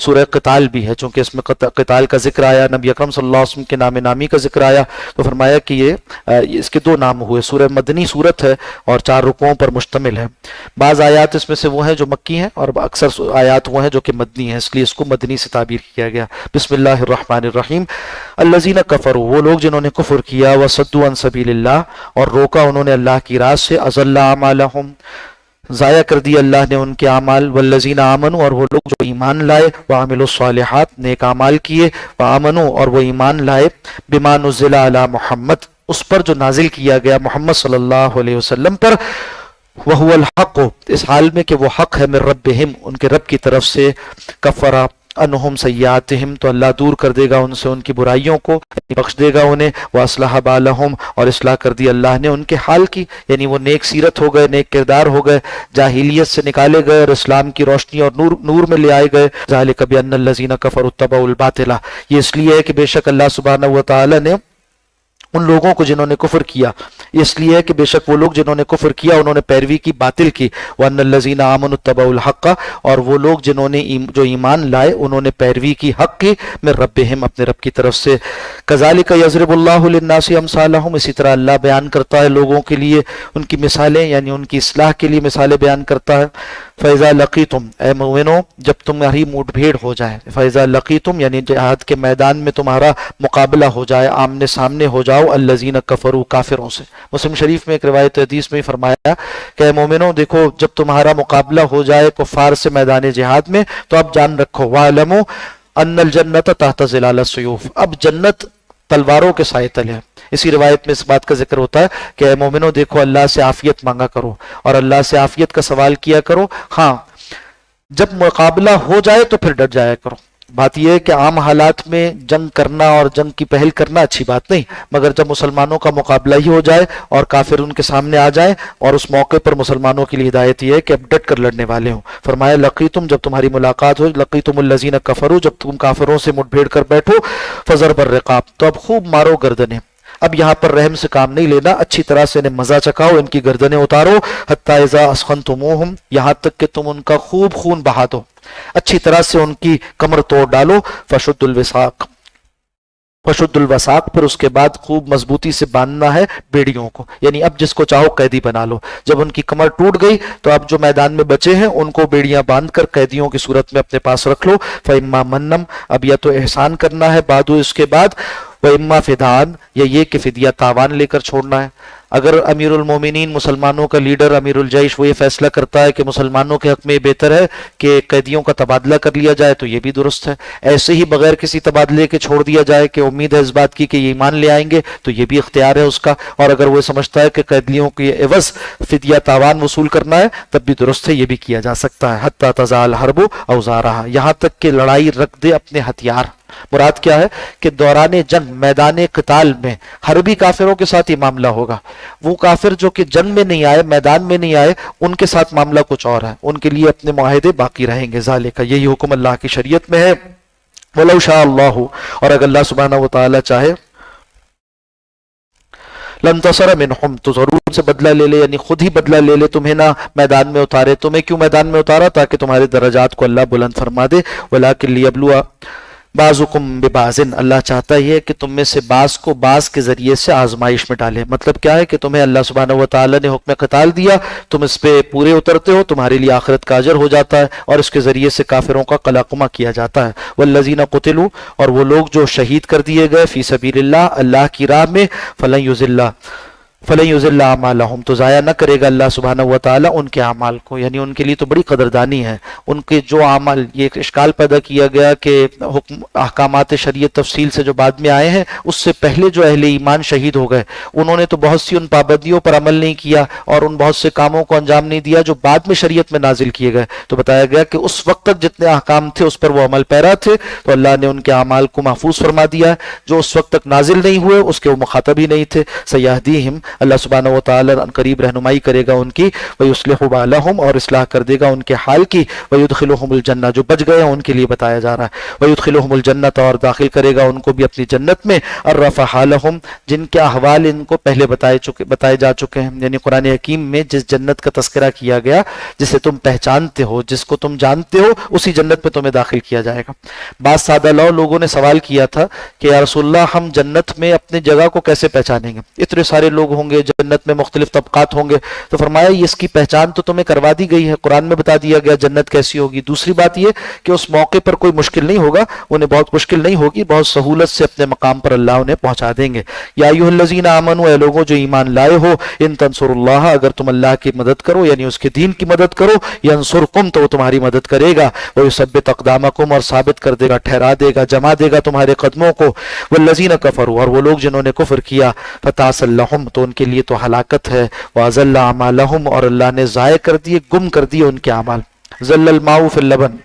سورہ قتال بھی ہے، چونکہ اس میں قتال کا ذکر آیا، نبی اکرم صلی اللہ علیہ وسلم کے نام نامی کا ذکر آیا، تو فرمایا کہ یہ اس کے دو نام ہوئے۔ سورہ مدنی صورت ہے اور 4 رکوعوں پر مشتمل ہے۔ بعض آیات اس میں سے وہ ہیں جو مکی ہیں اور اکثر آیات وہ ہیں جو کہ مدنی ہیں، اس لیے اس کو مدنی سے تعبیر کیا گیا۔ بسم اللہ الرحمن الرحیم۔ الذین کفروا، وہ لوگ جنہوں نے کفر کیا، وصدوا عن سبیل اللہ، اور روکا انہوں نے اللہ کی راہ سے، اضل اعمالہم، ضائع کر دیا اللہ نے ان کے اعمال، والذین آمنوا، اور وہ لوگ جو ایمان لائے، وعملوا الصالحات، نیک اعمال کیے، وآمنوا، اور وہ ایمان لائے، بما نزل علی محمد، اس پر جو نازل کیا گیا محمد صلی اللہ علیہ وسلم پر، وَهُوَ الْحَقُّ، اس حال میں کہ وہ حق ہے، من ربہم، ان کے رب کی طرف سے، کفر عنہم سیئاتہم، تو اللہ دور کر دے گا ان سے ان کی برائیوں کو، بخش دے گا انہیں، وَأَصْلَحَ بَالَهُمْ، اور اصلاح کر دی اللہ نے ان کے حال کی، یعنی وہ نیک سیرت ہو گئے، نیک کردار ہو گئے، جاہلیت سے نکالے گئے اور اسلام کی روشنی اور نور میں لے آئے گئے۔ ذَلِكَ بِأَنَّ الَّذِينَ كَفَرُوا اتَّبَعُوا الْبَاطِلَ، یہ اس لیے ہے کہ بے شک اللہ سبحانہ وتعالی نے ان لوگوں کو جنہوں نے کفر کیا، اس لیے ہے کہ بے شک وہ لوگ جنہوں نے کفر کیا انہوں نے پیروی کی باطل کی، وَأَنَّ الَّذِينَ آمَنُوا اتَّبَعُوا الْحَقَّ، اور وہ لوگ جنہوں نے جو ایمان لائے انہوں نے پیروی کی حق کی، من ربہم، اپنے رب کی طرف سے۔ کذالک یضرب اللہ للناس امثالہم، اسی طرح اللہ بیان کرتا ہے لوگوں کے لیے ان کی مثالیں، یعنی ان کی اصلاح کے لیے مثالیں بیان کرتا ہے۔ فَإِذَا لَقِيتُمْ، اے مومنو جب تمہاری مٹ بھیڑ ہو جائے، فَإِذَا لَقِيتُمْ یعنی جہاد کے میدان میں تمہارا مقابلہ ہو جائے، آمنے سامنے ہو جاؤ، الذین کفروا، کافروں سے۔ مسلم شریف میں ایک روایت حدیث میں فرمایا کہ اے مومنو دیکھو جب تمہارا مقابلہ ہو جائے کفار سے میدان جہاد میں تو اب جان رکھو، وَاعْلَمُوا أَنَّ الْجَنَّةَ تَحْتَ ظِلَالِ السُّيُوفِ، اب جنت تلواروں کے سائے تلے ہے۔ اسی روایت میں اس بات کا ذکر ہوتا ہے کہ اے مومنو دیکھو اللہ سے عافیت مانگا کرو اور اللہ سے عافیت کا سوال کیا کرو، ہاں جب مقابلہ ہو جائے تو پھر ڈٹ جایا کرو۔ بات یہ ہے کہ عام حالات میں جنگ کرنا اور جنگ کی پہل کرنا اچھی بات نہیں، مگر جب مسلمانوں کا مقابلہ ہی ہو جائے اور کافر ان کے سامنے آ جائیں، اور اس موقع پر مسلمانوں کے لیے ہدایت یہ ہے کہ اب ڈٹ کر لڑنے والے ہوں۔ فرمایا لقیتم، جب تمہاری ملاقات ہو، لقیتم الذین کفروا، جب تم کافروں سے مٹ بھیڑ کر بیٹھو، فضرب الرقاب، تو اب خوب مارو گردنیں۔ اب یہاں پر رحم سے کام نہیں لینا، اچھی طرح سے انہیں مزہ چکاؤ، ان کی گردنیں اتارو، حتی اذا اسخنتموہم، یہاں تک کہ تم ان کا خوب خون بہا دو، اچھی طرح سے ان کی کمر توڑ ڈالو، فشد الوثاق، فشد الوثاق، پھر اس کے بعد خوب مضبوطی سے باندھنا ہے بیڑیوں کو، یعنی اب جس کو چاہو قیدی بنا لو۔ جب ان کی کمر ٹوٹ گئی تو اب جو میدان میں بچے ہیں ان کو بیڑیاں باندھ کر قیدیوں کی صورت میں اپنے پاس رکھ لو، فإما منم، اب یا تو احسان کرنا ہے بعد اس کے بعد، وإما فدان، یا یہ کہ فدیہ تاوان لے کر چھوڑنا ہے۔ اگر امیر المومنین مسلمانوں کا لیڈر امیر الجیش وہ یہ فیصلہ کرتا ہے کہ مسلمانوں کے حق میں یہ بہتر ہے کہ قیدیوں کا تبادلہ کر لیا جائے تو یہ بھی درست ہے، ایسے ہی بغیر کسی تبادلے کے چھوڑ دیا جائے کہ امید ہے اس بات کی کہ یہ ایمان لے آئیں گے تو یہ بھی اختیار ہے اس کا، اور اگر وہ سمجھتا ہے کہ قیدیوں کے عوض فدیہ تاوان وصول کرنا ہے تب بھی درست ہے، یہ بھی کیا جا سکتا ہے۔ حتی تضع الحرب اوزارہا، یہاں تک کہ لڑائی رکھ دے اپنے ہتھیار۔ مراد کیا ہے کہ دوران جنگ میدان قتال میں حربی کافروں کے ساتھ یہ معاملہ ہوگا، وہ کافر جو کہ جنگ میں نہیں آئے، میدان میں نہیں آئے، ان کے ساتھ معاملہ کچھ اور ہے، ان کے لیے اپنے معاہدے باقی رہیں گے۔ ذالک، یہی حکم اللہ کی شریعت میں ہے۔ وَلَوْ شَاءَ اللَّهُ، اور اگر اللہ سبحانہ وتعالی چاہے، لَانْتَصَرَ مِنْهُمْ، تو ضرور ان سے بدلہ لے لے، یعنی خود ہی بدلہ لے لے، تمہیں نہ میدان میں اتارے۔ تمہیں کیوں میدان میں اتارا؟ تاکہ تمہارے درجات کو اللہ بلند فرما دے۔ وَلَٰكِن لِيَبْلُوَ بعضکم ببعض، اللہ چاہتا ہے کہ تم میں سے بعض کو بعض کے ذریعے سے آزمائش میں ڈالے۔ مطلب کیا ہے کہ تمہیں اللہ سبحانہ وتعالی نے حکم قتال دیا، تم اس پہ پورے اترتے ہو، تمہارے لیے آخرت کا اجر ہو جاتا ہے، اور اس کے ذریعے سے کافروں کا قلاقمہ کیا جاتا ہے۔ والذین قتلوا، اور وہ لوگ جو شہید کر دیے گئے، فی سبیل اللہ، اللہ کی راہ میں، فلن یضل اعمالہم، تو ضائع نہ کرے گا اللہ سبحانہ وتعالی ان کے اعمال کو، یعنی ان کے لیے تو بڑی قدردانی ہے ان کے جو اعمال۔ یہ ایک اشکال پیدا کیا گیا کہ حکم احکامات شریعت تفصیل سے جو بعد میں آئے ہیں، اس سے پہلے جو اہل ایمان شہید ہو گئے انہوں نے تو بہت سی ان پابندیوں پر عمل نہیں کیا اور ان بہت سے کاموں کو انجام نہیں دیا جو بعد میں شریعت میں نازل کیے گئے، تو بتایا گیا کہ اس وقت تک جتنے احکام تھے اس پر وہ عمل پیرا تھے تو اللہ نے ان کے اعمال کو محفوظ فرما دیا ہے، جو اس وقت تک نازل نہیں ہوئے اس کے وہ مخاطب ہی نہیں تھے۔ سیہدیہم، اللہ سبحانہ و تعالی قریب رہنمائی کرے گا ان کی، وَيُصْلِحُ بَالَهُمْ اور اصلاح کر دے گا ان کے حال کی، وَيُدْخِلُهُمُ الْجَنَّةَ جو بچ گئے ہیں ان کے لیے بتایا جا رہا ہے، وَيُدْخِلُهُمُ الْجَنَّةَ اور داخل کرے گا ان کو بھی اپنی جنت میں، عَرَّفَهَا لَهُمْ جن کے احوال ان کو پہلے بتائے جا چکے ہیں، یعنی قرآن حکیم میں جس جنت کا تذکرہ کیا گیا جسے تم پہچانتے ہو، جس کو تم جانتے ہو، اسی جنت میں تمہیں داخل کیا جائے گا۔ بعض سادہ لوگوں نے سوال کیا تھا کہ یا رسول اللہ ہم جنت میں اپنی جگہ کو کیسے پہچانیں گے، اتنے سارے لوگ ہوں گے جنت میں، مختلف طبقات ہوں گے، تو فرمایا یہ اس کی پہچان تو تمہیں کروا دی گئی ہے، قرآن میں بتا دیا گیا جنت کیسی ہوگی۔ دوسری بات یہ کہ اس موقع پر کوئی مشکل نہیں ہوگا، انہیں بہت مشکل نہیں ہوگی، بہت سہولت سے اپنے مقام پر اللہ انہیں پہنچا دیں گے۔ یا ایھا الذین آمنوا اے لوگوں جو ایمان لائے ہو، ان تنصروا اللہ اگر تم اللہ کی مدد کرو یعنی اس کے دین کی مدد کرو، ینصرکم تو وہ تمہاری مدد کرے گا، ویثبت اقدامکم اور ثابت کر دے گا، ٹھہرا دے گا، جما دے گا تمہارے قدموں کو، والذین کفروا اور وہ لوگ جنہوں نے کفر کیا، فتعسا لہم تو ان کے لیے تو ہلاکت ہے، واضل اعمالہم اور اللہ نے ضائع کر دیے، گم کر دیے ان کے اعمال۔ ذل الماء فی اللبن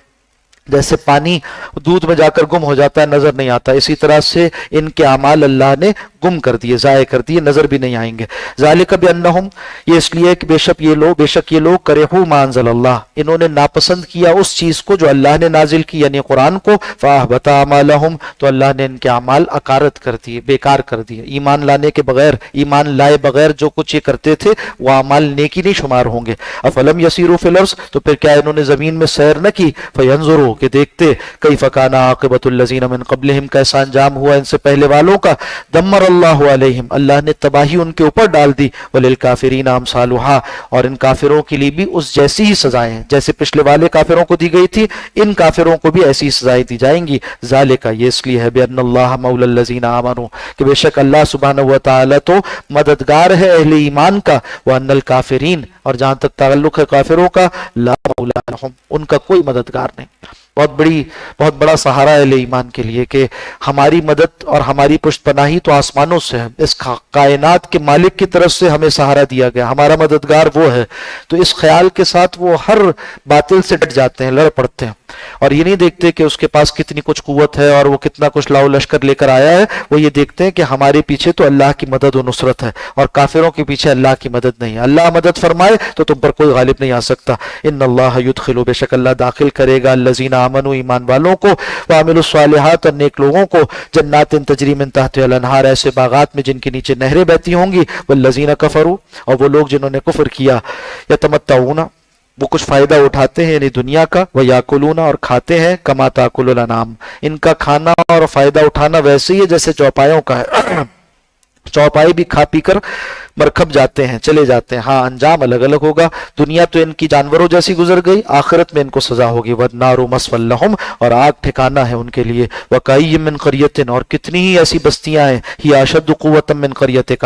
جیسے پانی دودھ میں جا کر گم ہو جاتا ہے، نظر نہیں آتا، اسی طرح سے ان کے اعمال اللہ نے گم کر دیے، ضائع کر دیے، نظر بھی نہیں آئیں گے۔ ذالک بانہم یہ اس لیے کہ بے شک یہ لوگ کرہوا ما انزل اللہ انہوں نے ناپسند کیا اس چیز کو جو اللہ نے نازل کی یعنی قرآن کو، فاحبط اعمالہم تو اللہ نے ان کے اعمال اکارت کر دیے، بیکار کر دیے۔ ایمان لانے کے بغیر، ایمان لائے بغیر جو کچھ یہ کرتے تھے وہ اعمال نیکی نہیں شمار ہوں گے۔ افلم یسیروا فی الارض تو پھر کیا انہوں نے زمین میں سیر نہ کی، فینظروا کہ دیکھتے کیف کان عاقبۃ الذین من قبلہم کیسا انجام ہوا ان سے پہلے والوں کا، دمر اللہ علیہم اللہ نے تباہی ان کے اوپر ڈال دی، وللکافرین امثالھا اور ان کافروں کے لیے بھی اس جیسی ہی سزائیں ہیں، جیسے پچھلے والے کافروں کو دی گئی تھی ان کافروں کو بھی ایسی سزائیں دی جائیں گی۔ ذالک یہ اس لیے ہے بان اللہ مولی الذین آمنوا کہ بے شک اللہ سبحانہ و تعالی تو مددگار ہے اہل ایمان کا، وان الکافرین اور جہاں تک تعلق ہے کافروں کا، لا مولا لہم ان کا کوئی مددگار نہیں۔ بہت بڑا سہارا ہے اہل ایمان کے لیے کہ ہماری مدد اور ہماری پشت پناہی تو آسمانوں سے ہے، اس کائنات کے مالک کی طرف سے ہمیں سہارا دیا گیا، ہمارا مددگار وہ ہے، تو اس خیال کے ساتھ وہ ہر باطل سے ڈٹ جاتے ہیں، لڑ پڑتے ہیں، اور یہ نہیں دیکھتے کہ اس کے پاس کتنی کچھ قوت ہے اور وہ کتنا کچھ لاؤ لشکر لے کر آیا ہے، وہ یہ دیکھتے ہیں کہ ہمارے پیچھے تو اللہ کی مدد و نصرت ہے اور کافروں کے پیچھے اللہ کی مدد نہیں ہے، اللہ مدد فرمائے تو تم پر کوئی غالب نہیں آ سکتا۔ ان اللہ یدخل بے شک اللہ داخل کرے گا الذین آمنوا ایمان والوں کو، وعملوا الصالحات اور نیک لوگوں کو، جنات تجری من تحتها الانہار ایسے باغات میں جن کے نیچے نہریں بہتی ہوں گی، والذین کفروا اور وہ لوگ جنہوں نے کفر کیا، یتمتعون وہ کچھ فائدہ اٹھاتے ہیں یعنی دنیا کا، وَيَأْكُلُونَ اور کھاتے ہیں، کما تأكُلُ الْأَنْعَامُ ان کا کھانا اور فائدہ اٹھانا ویسے ہی ہے جیسے چوپایوں کا ہے، چوپائے بھی کھا پی کر مرکب جاتے ہیں، چلے جاتے ہیں، ہاں انجام الگ الگ ہوگا، دنیا تو ان کی جانوروں جیسی گزر گئی، آخرت میں ان کو سزا ہوگی، وَالنَّارُ مَثْوًى لَهُمْ اور آگ ٹھکانہ ہے ان کے لیے، وَكَأَيٍّ مِّن قَرْيَةٍ اور کتنی ہی ایسی بستیاں ہیں، ہی اشد قوۃ من قریتک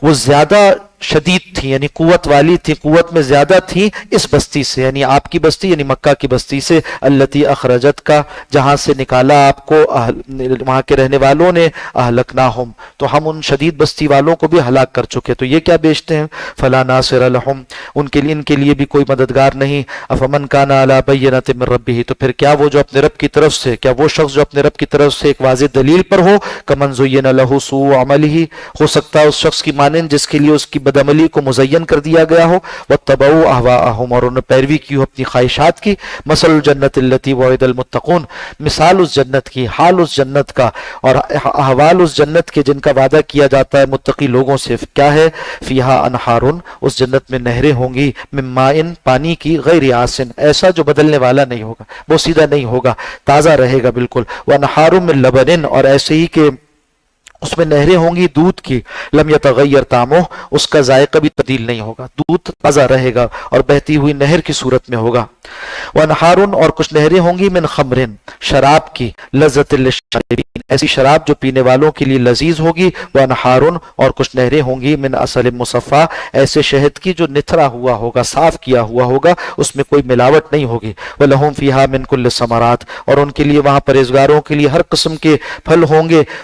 وہ زیادہ شدید تھی یعنی قوت والی تھی، قوت میں زیادہ تھی اس بستی سے یعنی آپ کی بستی یعنی مکہ کی بستی سے، التی اخرجت کا جہاں سے نکالا آپ کو وہاں کے رہنے والوں نے، اہلکناہم تو ہم ان شدید بستی والوں کو بھی ہلاک کر چکے، تو یہ کیا بیچتے ہیں، فلا ناصر لہم ان کے لیے بھی کوئی مددگار نہیں، افمن کان علی بینۃ من ربہ تو پھر کیا وہ جو اپنے رب کی طرف سے، کیا وہ شخص جو اپنے رب کی طرف سے ایک واضح دلیل پر ہو، کمن زین لہ سوء عملہ ہو سکتا ہے اس شخص کی مانند جس کے لیے اس کی بدعملی کو مزین کر دیا گیا ہو، واتبعوا اہواءہم اور انہوں نے پیروی کی ہو اپنی خواہشات کی، مثل الجنت التی وعد المتقون مثال اس جنت کی، حال اس جنت کا اور احوال اس جنت کے جن کا وعدہ کیا جاتا ہے متقی لوگوں سے، کیا ہے، فیہا انہار اس جنت میں نہریں ہوں گی، من ماء پانی کی، غیر آسن ایسا جو بدلنے والا نہیں ہوگا، وہ سیدھا نہیں ہوگا، تازہ رہے گا بالکل، وانہار من لبن اور ایسے ہی کہ اس میں نہریں ہوں گی دودھ کی، لم یتغیر طعمہ اس کا ذائقہ بھی تبدیل نہیں ہوگا، دودھ تازہ رہے گا اور بہتی ہوئی نہر کی صورت میں ہوگا، وانہار اور کچھ نہریں ہوں گی من خمر شراب کی، لذت للشاربین ایسی شراب جو پینے والوں کے لیے لذیذ ہوگی، وانہار اور کچھ نہریں ہوں گی من عسل مصفی ایسے شہد کی جو نتھرا ہوا ہوگا، صاف کیا ہوا ہوگا، اس میں کوئی ملاوٹ نہیں ہوگی، ولہم فیہا من کل الثمرات اور ان کے لیے وہاں پرہیزگاروں کے لیے ہر قسم کے پھل ہوں گے،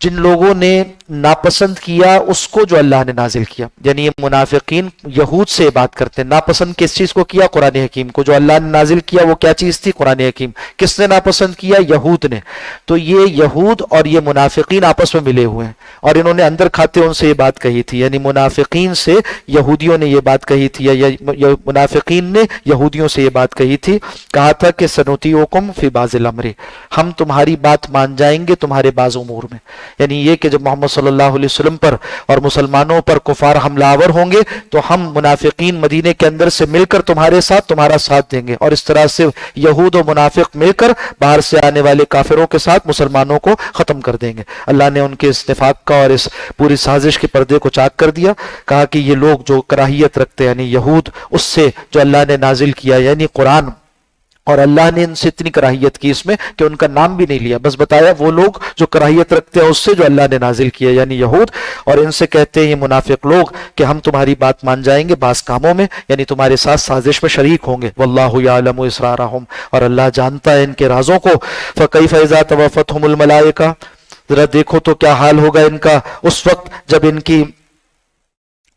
جن لوگوں نے ناپسند کیا اس کو جو اللہ نے نازل کیا، یعنی یہ منافقین یہود سے بات کرتے ہیں۔ ناپسند کس چیز کو کیا؟ قرآن حکیم کو۔ جو اللہ نے نازل کیا وہ کیا چیز تھی؟ قرآن حکیم۔ کس نے ناپسند کیا؟ یہود نے۔ تو یہ یہود اور یہ منافقین آپس میں ملے ہوئے ہیں، اور انہوں نے اندر کھاتے ان سے یہ بات کہی تھی، یعنی منافقین سے یہودیوں نے یہ بات کہی تھی، یا منافقین نے یہودیوں سے یہ بات کہی تھی، کہا تھا کہ سنطیعکم فی بعض الامر، ہم تمہاری بات مان جائیں گے تمہارے بعض امور میں۔ یعنی یہ کہ جب محمد صلی اللہ علیہ وسلم پر اور مسلمانوں پر کفار حملہ آور ہوں گے تو ہم منافقین مدینے کے اندر سے مل کر تمہارے ساتھ تمہارا ساتھ دیں گے، اور اس طرح سے یہود و منافق مل کر باہر سے آنے والے کافروں کے ساتھ مسلمانوں کو ختم کر دیں گے۔ اللہ نے ان کے اس نفاق کا اور اس پوری سازش کے پردے کو چاک کر دیا، کہا کہ یہ لوگ جو کراہیت رکھتے ہیں، یعنی یہود، اس سے جو اللہ نے نازل کیا یعنی قرآن، اور اللہ نے ان سے اتنی کراہیت کی اس میں کہ ان کا نام بھی نہیں لیا، بس بتایا وہ لوگ جو کراہیت رکھتے ہیں اس سے جو اللہ نے نازل کیا یعنی یہود، اور ان سے کہتے ہیں یہ منافق لوگ کہ ہم تمہاری بات مان جائیں گے بعض کاموں میں، یعنی تمہارے ساتھ سازش میں شریک ہوں گے۔ واللہ یعلم اسرارہم، اور اللہ جانتا ہے ان کے رازوں کو۔ فکیف اذا توفتہم الملائکہ، ذرا دیکھو تو کیا حال ہوگا ان کا اس وقت جب ان کی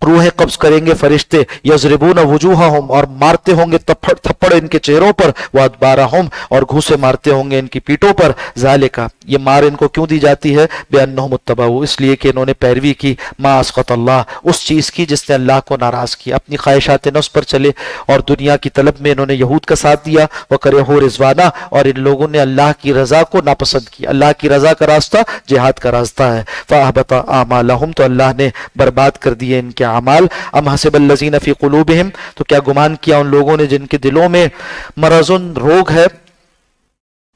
روحیں قبض کریں گے فرشتے، یضربون وجوہہم، اور مارتے ہوں گے تھپڑ ان کے چہروں پر، وادبارہم، اور گھوسے مارتے ہوں گے ان کی پیٹوں پر۔ ذالک، یہ مار ان کو کیوں دی جاتی ہے؟ بانہم اتبعوا، اس لیے کہ انہوں نے پیروی کی، ما اسخط اللہ، اس چیز کی جس نے اللہ کو ناراض کیا، اپنی خواہشات نفس پر چلے اور دنیا کی طلب میں انہوں نے یہود کا ساتھ دیا۔ وکرہوا رضوانہ، اور ان لوگوں نے اللہ کی رضا کو ناپسند کیا۔ اللہ کی رضا کا راستہ جہاد کا راستہ ہے۔ فاحبط اعمالہم، تو اللہ نے برباد کر دیے ان کے اعمال۔ ام حسب الذین فی قلوبہم، تو کیا گمان کیا ان لوگوں نے جن کے دلوں میں مرضن، روگ ہے،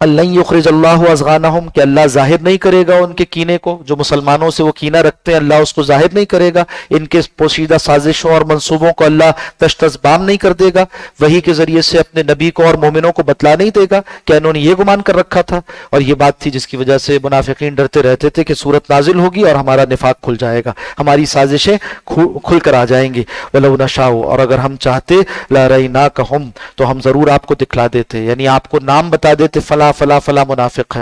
لن یخرج اللہ اضغانہم، کہ اللہ ظاہر نہیں کرے گا ان کے کینے کو، جو مسلمانوں سے وہ کینہ رکھتے ہیں اللہ اس کو ظاہر نہیں کرے گا، ان کے پوشیدہ سازشوں اور منصوبوں کو اللہ تشتزبام نہیں کر دے گا، وحی کے ذریعے سے اپنے نبی کو اور مومنوں کو بتلا نہیں دے گا۔ کیا انہوں نے یہ گمان کر رکھا تھا؟ اور یہ بات تھی جس کی وجہ سے منافقین ڈرتے رہتے تھے کہ سورت نازل ہوگی اور ہمارا نفاق کھل جائے گا، ہماری سازشیں کھل کر آ جائیں گی۔ وَلَوْ نَشَاءُ، اور اگر ہم چاہتے لَأَرَيْنَاكَهُمْ، تو ہم ضرور آپ کو دکھلا دیتے، یعنی آپ کو نام بتا دیتے، فلاں فلاں فلاں منافق ہے،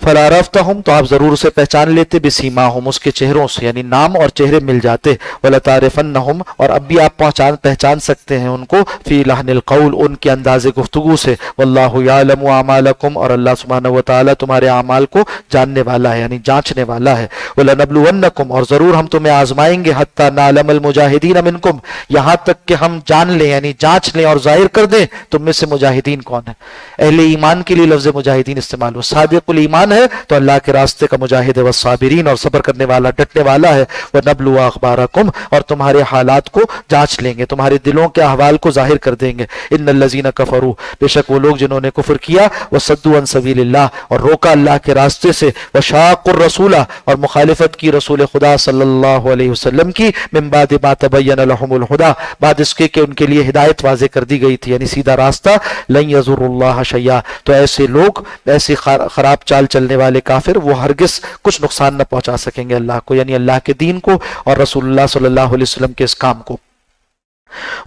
فلا عرفتہم، تو آپ ضرور اسے پہچان لیتے، بسیماہم، اس کے چہروں سے، یعنی نام اور چہرے مل جاتے، ولتعرفنہم، اور اب بھی آپ پہچان سکتے ہیں ان کو، فی لحن القول، ان کے انداز گفتگو سے، واللہ یعلم اعمالکم، اور اللہ سبحانہ وتعالی تمہارے اعمال کو جاننے والا ہے، یعنی جانچنے والا ہے۔ ولنبلونکم، اور ضرور ہم تمہیں آزمائیں گے، حتی نعلم المجاہدین منکم، یہاں تک کہ ہم جان لیں، یعنی جانچ لیں اور ظاہر کر دیں تم میں سے مجاہدین کون ہے۔ اہل ایمان کے لیے لفظ مجاہدین استعمال ہو، صادق الایمان ہے تو اللہ کے راستے کا مجاہد ہے، والصابرین، اور صبر کرنے والا، ڈٹنے والا ہے، وَنَبْلُوَ أَخْبَارَكُمْ، اور تمہارے حالات کو جانچ لیں گے، تمہارے دلوں کے احوال کو ظاہر کر دیں گے۔ ان الذین کفروا، بے شک وہ لوگ جنہوں نے کفر کیا، وصدوا عن سبیل اللہ، اور روکا اللہ کے راستے سے، وشاقوا الرسول، اور مخالفت کی رسول خدا صلی اللہ علیہ وسلم کی، من بعد ما تبین لهم الہدی، بعد اس کے کہ ان کے لیے ہدایت واضح کر دی گئی تھی، یعنی سیدھا راستہ، لن یضروا اللہ شیئا، تو ایسے لوگ، ایسی خراب چال چلنے والے کافر، وہ ہرگز کچھ نقصان نہ پہنچا سکیں گے اللہ کو، یعنی اللہ کے دین کو اور رسول اللہ صلی اللہ علیہ وسلم کے اس کام کو۔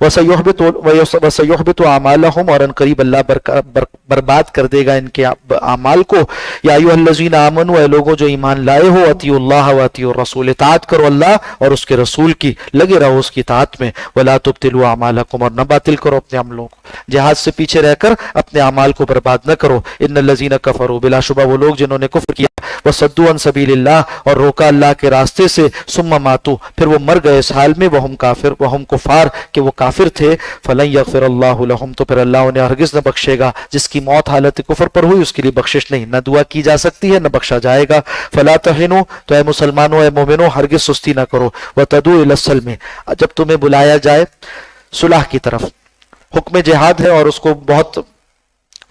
وَسَيُحْبِطُ أَعْمَالَهُمْ، اور ان قریب اللہ برباد کر دے گا ان کے اعمال کو۔ یا ایھا الذین آمنوا، اے لوگوں جو ایمان لائے ہو، اطیعوا اللہ واطیعوا الرسول، اطاعت کرو اللہ اور اس کے رسول کی، لگے رہو اس کی اطاعت میں۔ وَلَا تُبْطِلُوا أَعْمَالَكُمْ، اور نہ باطل کرو اپنے عملوں کو، جہاد سے پیچھے رہ کر اپنے اعمال کو برباد نہ کرو۔ ان الذین کفروا، بلا شبہ وہ لوگ جنہوں نے کفر کیا، وصدوا عن سبیل اللہ، اور روکا اللہ کے راستے سے، ثم ماتوا، پھر وہ مر گئے اس حال میں، وہم کافر، وہم کفار، کہ وہ کافر تھے، فلن یغفر اللہ لہم، تو پھر اللہ انہیں ہرگز نہ بخشے گا۔ جس کی موت حالت کفر پر ہوئی اس کے لیے بخشش نہیں، نہ دعا کی جا سکتی ہے نہ بخشا جائے گا۔ فلا تہنوا، تو اے مسلمانوں، اے مومنوں، ہرگز سستی نہ کرو، وتدعوا الی السلم، جب تمہیں بلایا جائے صلح کی طرف۔ حکم جہاد ہے اور اس کو بہت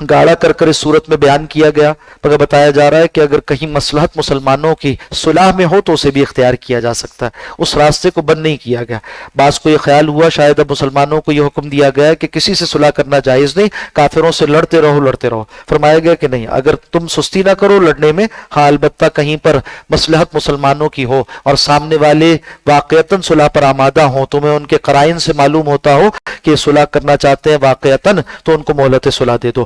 گاڑا کر کر اس صورت میں بیان کیا گیا، مگر بتایا جا رہا ہے کہ اگر کہیں مصلحت مسلمانوں کی صلح میں ہو تو اسے بھی اختیار کیا جا سکتا ہے، اس راستے کو بند نہیں کیا گیا۔ بعض کو یہ خیال ہوا شاید اب مسلمانوں کو یہ حکم دیا گیا ہے کہ کسی سے صلح کرنا جائز نہیں، کافروں سے لڑتے رہو۔ فرمایا گیا کہ نہیں، اگر تم سستی نہ کرو لڑنے میں، ہاں البتہ کہیں پر مصلحت مسلمانوں کی ہو اور سامنے والے واقعتاً صلح پر آمادہ ہوں، تمہیں ان کے قرائن سے معلوم ہوتا ہو کہ صلح کرنا چاہتے ہیں واقعتاً، تو ان کو مہلت صلح دے دو۔